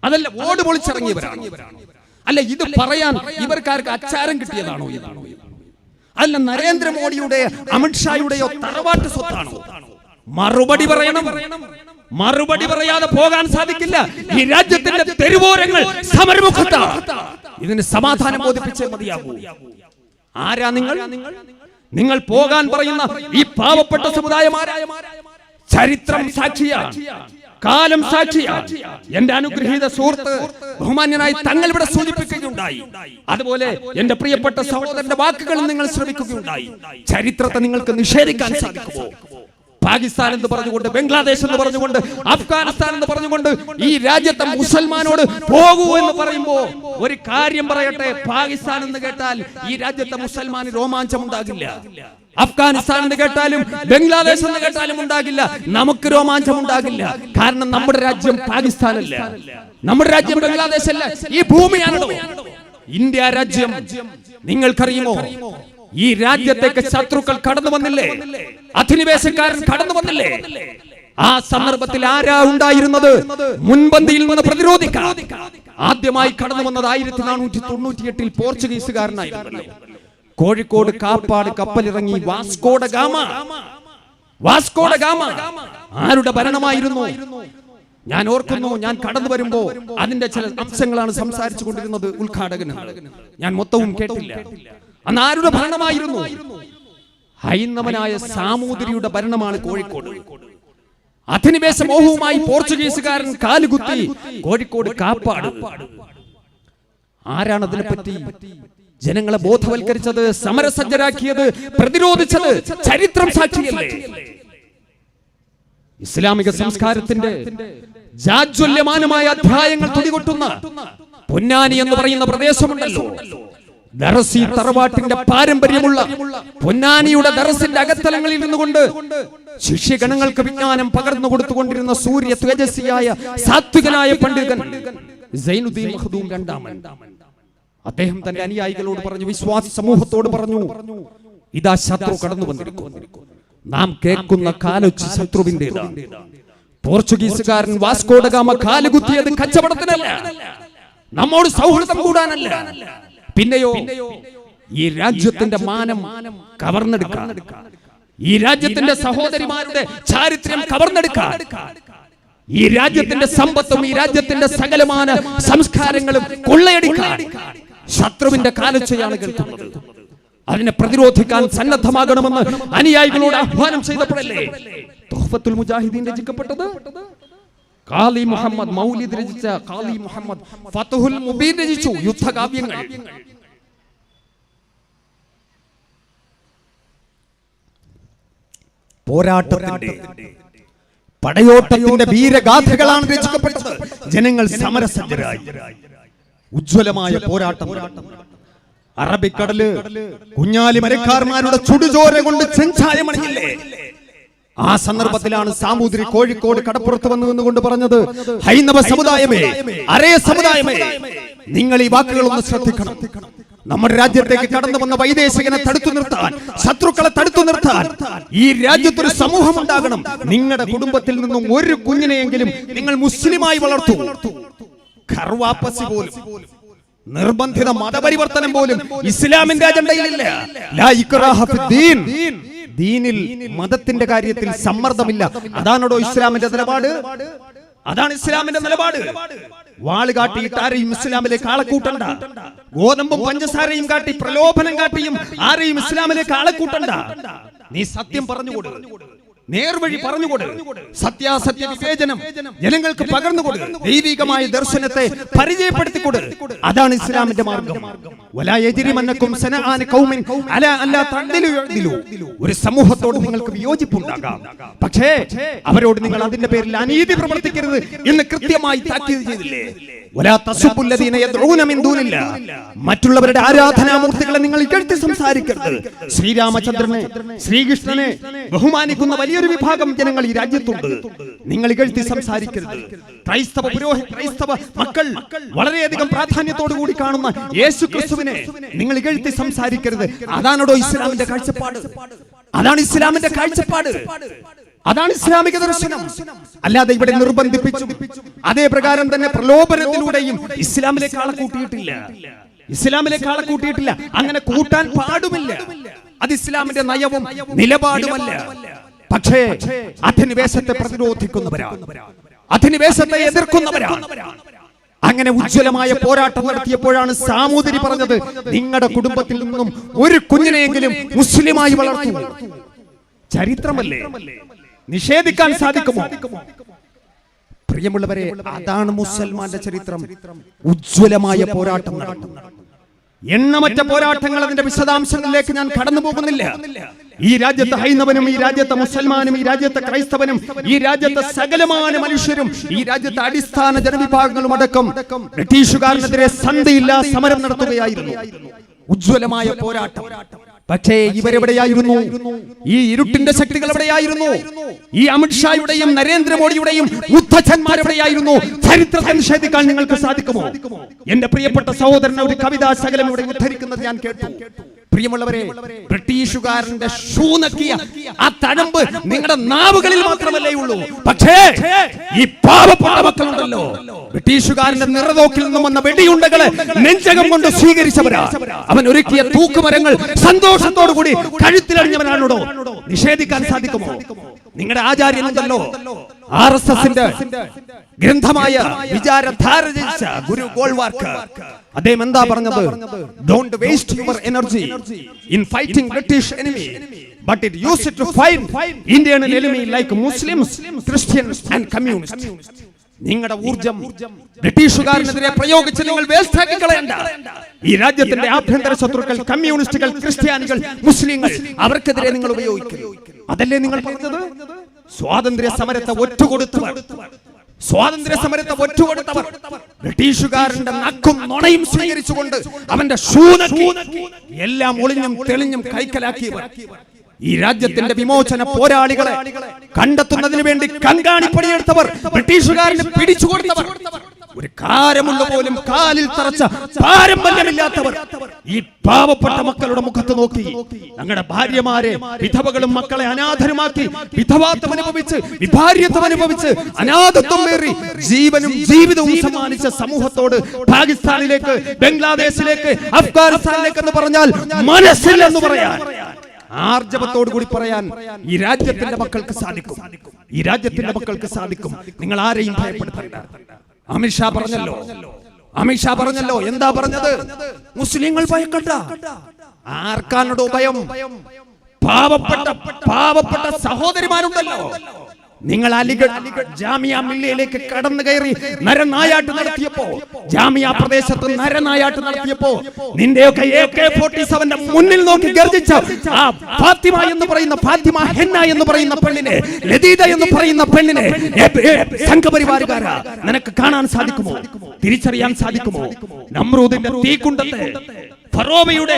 അതല്ല, ഓട് പൊളിച്ചിറങ്ങിയവരാണ്? അല്ല, ഇത് പറയാൻ ഇവർക്കാർക്ക് അച്ചാരം കിട്ടിയതാണോ? ഇതാണോ? അല്ല, നരേന്ദ്രമോദിയുടെ അമിത്ഷായുടെയോ തറവാട്ട് സ്വത്താണോ? മറുപടി പറയണം. മറുപടി പറയാതെ പോകാൻ സാധിക്കില്ല. ഈ രാജ്യത്തിന്റെ തെരുവോരങ്ങൾ സമരമുഖത്താണ്. ഇതിന് സമാധാനം ബോധിപ്പിച്ചേ മതിയാകൂ. ആരാ നിങ്ങൾ? നിങ്ങൾ പോകാൻ പറയുന്ന ഈ പാവപ്പെട്ട സമുദായമാരായ ചരിത്രം സാക്ഷിയാണ്, കാലം സാക്ഷിയാണ്. എന്റെ അനുഗ്രഹീത സുഹൃത്ത് ബഹുമാന്യനായി തങ്ങൾ ഇവിടെ സൂചിപ്പിക്കുകയുണ്ടായി. അതുപോലെ എന്റെ പ്രിയപ്പെട്ട സഹോദരന്റെ വാക്കുകൾ നിങ്ങൾ ശ്രമിക്കുകയുണ്ടായി. ചരിത്രത്തെ നിങ്ങൾക്ക് നിഷേധിക്കാൻ സാധിക്കുമോ? പാകിസ്ഥാൻ എന്ന് പറഞ്ഞുകൊണ്ട്, ബംഗ്ലാദേശ് എന്ന് പറഞ്ഞുകൊണ്ട്, അഫ്ഗാനിസ്ഥാൻ എന്ന് പറഞ്ഞുകൊണ്ട് ഈ രാജ്യത്തെ മുസൽമാനോട് പോകൂ എന്ന് പറയുമ്പോ ഒരു കാര്യം പറയട്ടെ, പാകിസ്ഥാൻ എന്ന് കേട്ടാൽ ഈ രാജ്യത്തെ മുസൽമാന് രോമാഞ്ചം ഉണ്ടാകില്ല. അഫ്ഗാനിസ്ഥാൻ എന്ന് കേട്ടാലും ബംഗ്ലാദേശ് എന്ന് കേട്ടാലും ഉണ്ടാകില്ല. നമുക്ക് രോമാഞ്ചം ഉണ്ടാകില്ല. കാരണം നമ്മുടെ രാജ്യം പാകിസ്ഥാനല്ല, നമ്മുടെ രാജ്യം ബംഗ്ലാദേശ് അല്ല, ഈ ഭൂമിയാണോ ഇന്ത്യ രാജ്യം. നിങ്ങൾക്കറിയുമോ, ഈ രാജ്യത്തേക്ക് ശത്രുക്കൾ കടന്നു വന്നില്ലേ? അധിനിവേശക്കാരൻ കടന്നു വന്നില്ലേ? ആ സന്ദർഭത്തിൽ ആരാ ഉണ്ടായിരുന്നത്? മുൻപന്തിയിൽ നിന്ന് പ്രതിരോധിക്കാൻ ആദ്യമായി കടന്നു വന്നത് 1498 പോർച്ചുഗീസുകാരനായിരുന്നല്ലോ. കോഴിക്കോട് കാപ്പാട് കപ്പലിറങ്ങി വാസ്കോഡ ഗാമ. ആരുടെ ഭരണമായിരുന്നു? ഞാൻ ഓർക്കുന്നു, ഞാൻ കടന്നു വരുമ്പോ അതിന്റെ ചില അംശങ്ങളാണ് സംസാരിച്ചു കൊണ്ടിരുന്നത് ഉദ്ഘാടകൻ. ഞാൻ മൊത്തവും കേട്ടില്ല. അന്ന് ആരുടെ ഭരണമായിരുന്നു? ഹൈന്ദവനായ സാമൂതിരിയുടെ ഭരണമാണ് കോഴിക്കോട്. അധിനിവേശ മോഹവുമായി പോർച്ചുഗീസുകാരൻ കാലുകുത്തി കോഴിക്കോട് കാപ്പാട്. ആരാണ് അതിനെപ്പറ്റി ജനങ്ങളെ ബോധവൽക്കരിച്ചത്, സമരസജ്ജരാക്കിയത്, പ്രതിരോധിച്ചത്? ചരിത്രം സാക്ഷിയല്ലേ? ഇസ്ലാമിക സംസ്കാരത്തിന്റെ ജാജ്വല്യമാനമായ അധ്യായങ്ങൾ തുടികൊട്ടുന്ന പൊന്നാനി എന്ന് പറയുന്ന പ്രദേശമുണ്ടല്ലോ. ദറസി തറവാട്ടിന്റെ പാരമ്പര്യമുള്ള പൊന്നാനിയുടെ ദറസിന്റെ അകത്തലങ്ങളിൽ നിന്നുകൊണ്ട് ശിഷ്യഗണങ്ങൾക്ക് വിജ്ഞാനം പകർന്നു കൊടുത്തുകൊണ്ടിരുന്ന സൂര്യ തേജസ്വിയായ സാത്വികനായ പണ്ഡിതൻ സൈനുദ്ദീൻ മഖ്ദൂം രണ്ടാമൻ. അദ്ദേഹം തന്റെ അനുയായികളോട് പറഞ്ഞു, വിശ്വാസ സമൂഹത്തോട് പറഞ്ഞു, ഇതാ ശത്രു കടന്നു വന്നിരിക്കുന്നു. നാം കേൾക്കുന്ന കാലൊച്ച ശത്രുവിന്റേതാണ്. പോർച്ചുഗീസുകാരൻ വാസ്കോഡ ഗാമ കാലുകുത്തിയത് കച്ചവടത്തിനല്ല, നമ്മോട് സൗഹൃദം കൂടാനല്ല, പിന്നെയോ ഈ രാജ്യത്തിന്റെ മാനം കവർന്നെടുക്കാൻ, ഈ രാജ്യത്തിന്റെ സഹോദരിമാരുടെ ചാരിത്രം കവർന്നെടുക്കാൻ, ഈ രാജ്യത്തിന്റെ സമ്പത്തും ഈ രാജ്യത്തിന്റെ സകലമാന സംസ്കാരങ്ങളും കൊള്ളയടിക്കാൻ ശത്രുവിന്റെ കാലൊച്ചയാണ് കേൾക്കുന്നത്. അതിനെ പ്രതിരോധിക്കാൻ സന്നദ്ധമാകണമെന്ന് അനുയായികളോട് ആഹ്വാനം ചെയ്തപ്പോഴല്ലേ തുഹ്ഫത്തുൽ മുജാഹിദീൻ രചിക്കപ്പെട്ടത്? ഖാലി മുഹമ്മദ് മൗലിദ് രചിച്ച ഖാലി മുഹമ്മദ് ഫത്ഹുൽ മുബീൻ രചിച്ചു യുദ്ധകാവ്യങ്ങൾ. പോരാട്ടത്തിന്റെ പടയോട്ടത്തിന്റെ വീരഗാഥകളാണ് രചിക്കപ്പെട്ടത്. ജനങ്ങൾ സമരസജ്ജരായി. ഉജ്ജ്വലമായ പോരാട്ടം. അറബിക്കടല് കുഞ്ഞാലി മരക്കാർമാരുടെ ചുടുചോര കൊണ്ട് ചെഞ്ചായമണിഞ്ഞില്ലേ? ആ സന്ദർഭത്തിലാണ് സാമൂതിരി കോഴിക്കോട് കടപ്പുറത്ത് വന്നു നിന്നുകൊണ്ട് പറഞ്ഞത്, ഹൈന്ദവ സമുദായമേ, അരേ സമുദായമേ, നിങ്ങൾ ഈ വാക്കുകളൊന്ന് ശ്രദ്ധിക്കണം. നമ്മുടെ രാജ്യത്തേക്ക് കടന്നു വന്ന വൈദേശികനെ തടുത്തു നിർത്താൻ, ശത്രുക്കളെ തടുത്തു നിർത്താൻ ഈ രാജ്യത്തൊരു സമൂഹം ഉണ്ടാകണം. നിങ്ങളുടെ കുടുംബത്തിൽ നിന്നും ഒരു കുഞ്ഞിനെയെങ്കിലും നിങ്ങൾ മുസ്ലിമായി വളർത്തു. ഖർവാപ്പസി പോലും, നിർബന്ധിത മതപരിവർത്തനം പോലും ഇസ്ലാമിന്റെ അജണ്ടയിലില്ല. ലാ ഇക്റാഹ ഫിദ്ദീൻ. ദീനിൽ മതത്തിന്റെ കാര്യത്തിൽ സമ്മർദ്ദമില്ല. അതാണോ ഇസ്ലാമിന്റെ നിലപാട്? അതാണ് ഇസ്ലാമിന്റെ നിലപാട്. വാള് കാട്ടിയിട്ട് ആരെയും ഇസ്ലാമിലേക്ക് ആളെക്കൂട്ടണ്ട. ഗോതമ്പും പഞ്ചസാരയും കാട്ടി പ്രലോഭനം കാട്ടിയും ആരെയും ഇസ്ലാമിലേക്ക് ആളെക്കൂട്ടണ്ട. നീ സത്യം പറഞ്ഞുകൊടു, നേർവഴി പറഞ്ഞുകൊടു, സത്യാസത്യ വിവേചനം ജനങ്ങൾക്ക് പകർന്നുകൊടു, ദൈവികമായ ദർശനത്തെ പരിചയപ്പെടുത്തിക്കൊടു. അതാണ് ഇസ്ലാമിന്റെ മാർഗം. വലാ യജ്രിമന്നകും സനആന ഖൗമിൻ അലാ അല്ലാ തഅദിലു. ഒരു സമൂഹത്തോട് നിങ്ങൾക്ക് വിയോജിപ്പുണ്ടാകാം, പക്ഷേ അവരോട് നിങ്ങൾ അതിന്റെ പേരിൽ അനീതി പ്രവർത്തിക്കരുത് എന്ന് കൃത്യമായി താക്കീത് ചെയ്തില്ലേ? വലാ തസുബ്ബുല്ലദീന യദ്ഊന മിൻ ദൂനില്ലാഹ്, മറ്റുള്ളവരുടെ ആരാധനാമൂർത്തികളെ നിങ്ങൾ ഇകഴ്ത്തി സംസാരിക്കരുത്. ശ്രീരാമചന്ദ്രനെ, ശ്രീകൃഷ്ണനെ ബഹുമാനിക്കുന്ന വലിയൊരു വിഭാഗം ജനങ്ങൾ ഈ രാജ്യത്തുണ്ട്. നിങ്ങൾ ഇകഴ്ത്തി സംസാരിക്കരുത്. ക്രൈസ്തവ മക്കൾ വളരെയധികം പ്രാധാന്യത്തോടു കൂടി കാണുന്ന യേശു ക്രിസ്തുവിനെ നിങ്ങൾ ഇകഴ്ത്തി സംസാരിക്കരുത്. അതാണോ ഇസ്ലാമിന്റെ കാഴ്ചപ്പാട്? അതാണ് ഇസ്ലാമിന്റെ കാഴ്ചപ്പാട്. അതാണ് ഇസ്ലാമിക ദർശനം. അല്ലാതെ ഇവിടെ നിർബന്ധിപ്പിച്ചു അതേ പ്രകാരം തന്നെ പ്രലോഭനത്തിലൂടെയും ഇസ്ലാമിലേക്ക് ആളെ കൂട്ടിയിട്ടില്ല. അങ്ങനെ കൂട്ടാൻ പാടുമില്ല. അത് ഇസ്ലാമിന്റെ നയവും നിലപാടുമല്ല. പക്ഷേ അധിനിവേശത്തെ പ്രതിരോധിക്കുന്നവരാണ്, അധിനിവേശത്തെ എതിർക്കുന്നവരാണ്. അങ്ങനെ ഉജ്ജ്വലമായ പോരാട്ടം നടത്തിയപ്പോഴാണ് സാമൂതിരി പറഞ്ഞത്, നിങ്ങളുടെ കുടുംബത്തിൽ നിന്നും ഒരു കുഞ്ഞിനെയെങ്കിലും മുസ്ലിമായി വളർത്തൂ. ചരിത്രമല്ലേ, നിഷേധിക്കാൻ സാധിക്കുമോ? പ്രിയമുള്ളവരെ, അതാണ് മുസൽമാന്റെ ചരിത്രം. ഉജ്ജ്വലമായ പോരാട്ടം നടത്തും. എണ്ണമറ്റ പോരാട്ടങ്ങൾ, അതിന്റെ വിശദാംശങ്ങളിലേക്ക് ഞാൻ കടന്നു പോകുന്നില്ല. ഈ രാജ്യത്തെ ഹൈന്ദവനും, ഈ രാജ്യത്തെ മുസൽമാനും, ഈ രാജ്യത്തെ ക്രൈസ്തവനും, ഈ രാജ്യത്തെ സകലമായ മനുഷ്യരും, ഈ രാജ്യത്തെ അടിസ്ഥാന ജനവിഭാഗങ്ങളും അടക്കം ബ്രിട്ടീഷുകാരനെതിരെ സന്ധിയില്ലാ സമരം നടത്തുകയായിരുന്നു. ഉജ്ജ്വലമായ പോരാട്ടം. പക്ഷേ ഇവരെവിടെയായിരുന്നു? ഈ ഇരുട്ടിന്റെ ശക്തികൾ എവിടെയായിരുന്നു? ഈ അമിത്ഷായുടെയും നരേന്ദ്രമോദിയുടെയും മുത്തച്ഛന്മാരെവിടെയായിരുന്നു? ചരിത്രത്തെ നിഷേധിക്കാൻ നിങ്ങൾക്ക് സാധിക്കുമോ? എന്റെ പ്രിയപ്പെട്ട സഹോദരൻ ഒരു കവിതാ ശകലം ഇവിടെ ഉദ്ധരിക്കുന്നത് ഞാൻ കേട്ടു. പ്രിയമുള്ളവരെ, ബ്രിട്ടീഷുകാരന്റെ ഷൂ നക്കിയ ആ തഴമ്പ് നിങ്ങളുടെ നാവുകളിൽ മാത്രമല്ലേ ഉള്ളൂ. പക്ഷേ ഈ പാവപ്പെട്ട മക്കളുണ്ടല്ലോ, ബ്രിട്ടീഷുകാരന്റെ നിറതോക്കിൽ നിന്നും വന്ന വെടിയുണ്ടകളെ നെഞ്ചകം കൊണ്ട് സ്വീകരിച്ചവരാ. അവൻ ഒരുക്കിയ തൂക്കുമരങ്ങൾ സന്തോഷത്തോടു കൂടി കഴുത്തിലണിഞ്ഞവനാണോ? നിഷേധിക്കാൻ സാധിക്കുമോ? നിങ്ങളുടെ ആചാര്യനുണ്ടല്ലോ, RSSന്റെ ഗ്രന്ഥമായ വിചാരധാര രചിച്ച ഗുരു ഗോൾവാർക്കർ, അദ്ദേഹം എന്താ പറഞ്ഞത്? Don't waste your energy in fighting British enemy, but it use it to fight Indian enemy like Muslims, Christians and communists. നിങ്ങളുടെ ഊർജം ബ്രിട്ടീഷുകാരനെതിരെ പ്രയോഗിച്ച് നിങ്ങൾ വേസ്റ്റ് ആക്കി കളയണ്ട. ഈ രാജ്യത്തിന്റെ ആഭ്യന്തര ശത്രുക്കൾ, കമ്മ്യൂണിസ്റ്റുകൾ, ക്രിസ്ത്യാനികൾ, മുസ്ലിങ്ങൾ, അവർക്കെതിരെ നിങ്ങൾ ഉപയോഗിക്കും. അതല്ലേ നിങ്ങൾ പറഞ്ഞത്? സ്വാതന്ത്ര്യ സമരത്തെ ഒറ്റുകൊടുത്തവർ, ബ്രിട്ടീഷുകാരന്റെ നക്കും നുണയും സ്വീകരിച്ചുകൊണ്ട് അവന്റെ ഷൂനക്കി എല്ലാം ഒളിഞ്ഞും തെളിഞ്ഞും കൈക്കലാക്കിയവർ, ഈ രാജ്യത്തിന്റെ വിമോചന പോരാളികളെ കണ്ടെത്തുന്നതിന് വേണ്ടി കങ്കാണിപ്പണിയെടുത്തവർ, ബ്രിട്ടീഷുകാരന് പിടിച്ചുകൊടുത്തവർ, ഒരു കാരമുള്ള പോലും കാലിൽ തറച്ച പാരമ്പര്യമില്ലാത്തവർ ഈ പാവപ്പെട്ട മക്കളുടെ മുഖത്ത് നോക്കി ഞങ്ങളുടെ ഭാര്യമാരെ, വിധവകളും മക്കളെ അനാഥരുമാക്കി, വിധവാത്വം അനുഭവിച്ച്, വിഭാര്യത്വം അനുഭവിച്ച്, അനാഥത്വം ഏറി ജീവനും ജീവിതവും സമ്മാനിച്ച സമൂഹത്തോട് പാകിസ്ഥാനിലേക്ക്, ബംഗ്ലാദേശിലേക്ക്, അഫ്ഗാനിസ്ഥാനിലേക്ക് എന്ന് പറഞ്ഞാൽ മനസ്സില്ലെന്ന് പറയാൻ, ആർജവത്തോടു കൂടി പറയാൻ ഈ രാജ്യത്തിന്റെ മക്കൾക്ക് സാധിക്കും. ഈ രാജ്യത്തിന്റെ മക്കൾക്ക് സാധിക്കും. നിങ്ങൾ ആരെയും ഭയപ്പെടുത്തണ്ട. അമിത്ഷാ പറഞ്ഞല്ലോ, എന്താ പറഞ്ഞത്? മുസ്ലിങ്ങൾ ഭയക്കണ്ട. ആർക്കാണോ ഭയം? പാവപ്പെട്ട സഹോദരിമാരുണ്ടല്ലോ. നിങ്ങൾ അലിഗഡ് ജാമിയ മില്ലയിലേക്ക് കടന്നു കയറി നരനായാട്ട് നടത്തിയപ്പോ, ജാമിയ പ്രദേശത്ത് നരനായാട്ട് നടത്തിയപ്പോ നിന്റെയൊക്കെ AK-47 മുന്നിൽ നോക്കി ഗർജിച്ച ആ ഫാത്തിമ ഹെന്ന എന്ന് പറയുന്ന പെണ്ണിനെ, ലതീദ എന്ന് പറയുന്ന പെണ്ണിനെ സംഘപരിവാരുകാരാ നിനക്ക് കാണാൻ സാധിക്കുമോ? തിരിച്ചറിയാൻ സാധിക്കുമോ? നമ്രൂദിന്റെ തീക്കുണ്ടത്തെ, ഫറോവയുടെ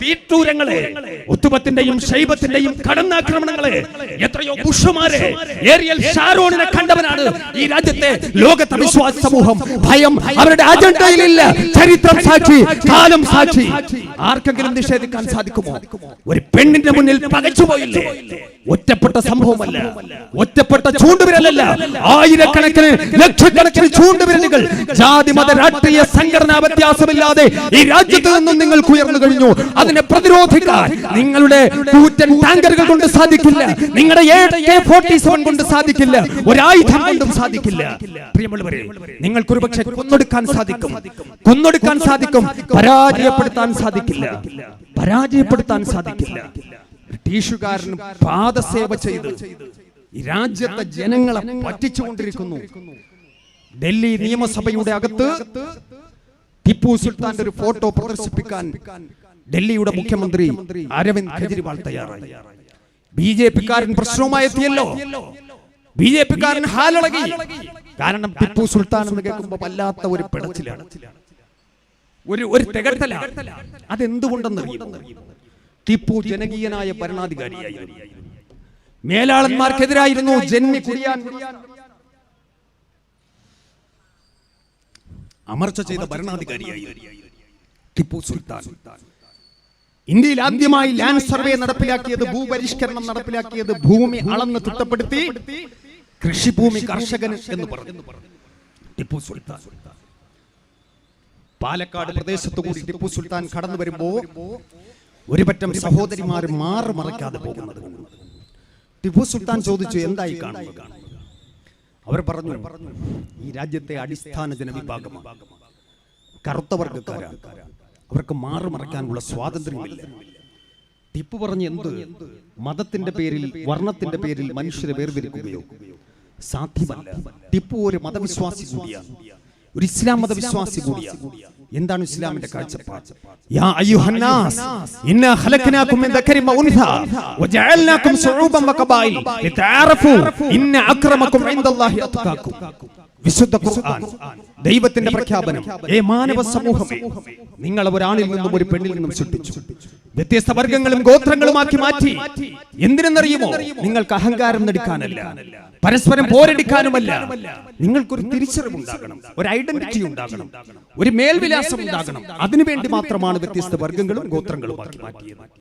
തീറ്റൂരങ്ങളെ, ഉത്തുബത്തിന്റെയും ശൈബത്തിന്റെയും കടന്നാക്രമണങ്ങളെ, എത്രയോ ബുഷുമാരെ, ഏരിയൽ ഷാരോണിനെ കണ്ടവനാണ് ഈ രാജ്യത്തെ ലോകത്തെ വിശ്വാസ സമൂഹം. ഭയം അവരുടെ അജണ്ടയിലില്ല. ചരിത്രം സാക്ഷി, കാലം സാക്ഷി. ആർക്കെങ്കിലും നിഷേധിക്കാൻ സാധിക്കുമോ? ഒരു പെണ്ണിന്റെ മുന്നിൽ പകച്ചുപോയില്ലേ? ഒറ്റപ്പെട്ട സംഭവമല്ല, ഒറ്റപ്പെട്ട ചൂണ്ടുവിരലല്ല, ആയിരക്കണക്കിന് ലക്ഷക്കണക്കിന് ചൂണ്ടുവിരലുകൾ ജാതി മത രാഷ്ട്രീയ സംഘടനാ വ്യത്യാസമില്ലാതെ ഈ രാജ്യത്ത് നിന്നും നിങ്ങൾക്ക് ഉയർന്നു കഴിഞ്ഞു. അതിനെ പ്രതിരോധിക്കാൻ നിങ്ങളുടെ കൂറ്റൻ ടാങ്കറുകൾ കൊണ്ട് സാധിക്കില്ല, നിങ്ങളുടെ AK-47 കൊണ്ട് സാധിക്കില്ല, ഒരായുധം കൊണ്ടും സാധിക്കില്ല. പ്രിയമുള്ളവരെ, നിങ്ങൾക്ക് ഒരുപക്ഷെ കൊന്നൊടുക്കാൻ സാധിക്കും, പരാജയപ്പെടുത്താൻ സാധിക്കില്ല. ബ്രിട്ടീഷുകാരന് പാദസേവ ചെയ്ത് ഈ രാജ്യത്തെ ജനങ്ങളെ പറ്റിച്ചുകൊണ്ടിരിക്കുന്നു. ഡൽഹി നിയമസഭയുടെ അകത്ത് ടിപ്പു സുൽത്താന്റെ ഒരു ഫോട്ടോ പ്രദർശിപ്പിക്കാൻ ഡൽഹിയുടെ മുഖ്യമന്ത്രി അരവിന്ദ് കെജ്രിവാൾ തയ്യാറായി. BJP-കാരൻ പ്രശ്നവുമായി എത്തിയല്ലോ. BJP-കാരൻ ഹാലിളകി. കാരണം ടിപ്പു സുൽത്താൻ എന്ന് കേൾക്കുമ്പോൾ വല്ലാത്ത ഒരു പിടച്ചിലാണ്, ഒരു തികട്ടലാണ്. അതെന്തുകൊണ്ടെന്നറിയുമോ? ടിപ്പു ജനകീയനായ ഭരണാധികാരിയായിരുന്നു. മേലാളന്മാർക്കെതിരായിരുന്നു ജന്മി കുടിയാൻ അമർച്ച ചെയ്ത ഭരണാധികാരിയായിരുന്നു ടിപ്പു സുൽത്താൻ. ഇന്ത്യയിൽ ആദ്യമായി ലാൻഡ് സർവേ നടപ്പിലാക്കിയത്, ഭൂപരിഷ്കരണം നടപ്പിലാക്കിയത്, ഭൂമി അളന്ന് തിട്ടപ്പെടുത്തി കൃഷിഭൂമി കർഷകൻ എന്ന് പറഞ്ഞു ടിപ്പു സുൽത്താൻ. പാലക്കാട് പ്രദേശത്തു കൂടി ടിപ്പു സുൽത്താൻ കടന്നു വരുമ്പോ ഒരുപറ്റം സഹോദരിമാർ മാറി മറയ്ക്കാതെ പോകുന്നത് ടിപ്പു സുൽത്താൻ ചോദിച്ചു, എന്തായി കാണുന്നത്? അവർ പറഞ്ഞു, ഈ രാജ്യത്തെ അടിസ്ഥാന ജനവിഭാഗമാണ്, കറുത്ത വർഗ്ഗക്കാരാണ്, അവർക്ക് മാറി മറയ്ക്കാനുള്ള സ്വാതന്ത്ര്യമില്ല. ടിപ്പു പറഞ്ഞു, എന്ത് മതത്തിന്റെ പേരിൽ, വർണ്ണത്തിന്റെ പേരിൽ മനുഷ്യരെ വേർതിരിക്കുകയോ? സാധ്യമല്ല. ടിപ്പു ഒരു മതവിശ്വാസി കൂടിയാണ്, ഒരു ഇസ്ലാം മതവിശ്വാസി കൂടിയാണ്. എന്താണ് ഇസ്ലാമിന്റെ കാഴ്ചപ്പാട്? യാ അയ്യുഹന്നാസ് ഇന്നാ ഖലഖനാകും മിൻ ദക്കരിൻ വഉൻസാ വജഅൽനാകും ശുഊബൻ വഖബായിൽ ലിതഅറഫു ഇന്ന അക്രമകും ഇൻദല്ലാഹി അത്ഖാകും. വിശുദ്ധ ഖുർആൻ ദൈവത്തിന്റെ പ്രഖ്യാപനം. മാനവ സമൂഹമേ, നിങ്ങൾ ഒരാണിൽ നിന്നും ഒരു പെണ്ണിൽ നിന്നും സൃഷ്ടിച്ചു, വ്യത്യസ്ത വർഗ്ഗങ്ങളും ഗോത്രങ്ങളുമാക്കി മാറ്റി. എന്തിനെന്നറിയുമോ? നിങ്ങൾക്ക് അഹങ്കാരം നടിക്കാനല്ല, പരസ്പരം പോരടിക്കാനുമല്ല. നിങ്ങൾക്കൊരു തിരിച്ചറിവുണ്ടാകണം, ഒരു ഐഡന്റിറ്റി ഉണ്ടാകണം, ഒരു മേൽവിലാസം ഉണ്ടാകണം. അതിനുവേണ്ടി മാത്രമാണ് വ്യത്യസ്ത വർഗ്ഗങ്ങളും ഗോത്രങ്ങളുമാക്കി മാറ്റിയത്.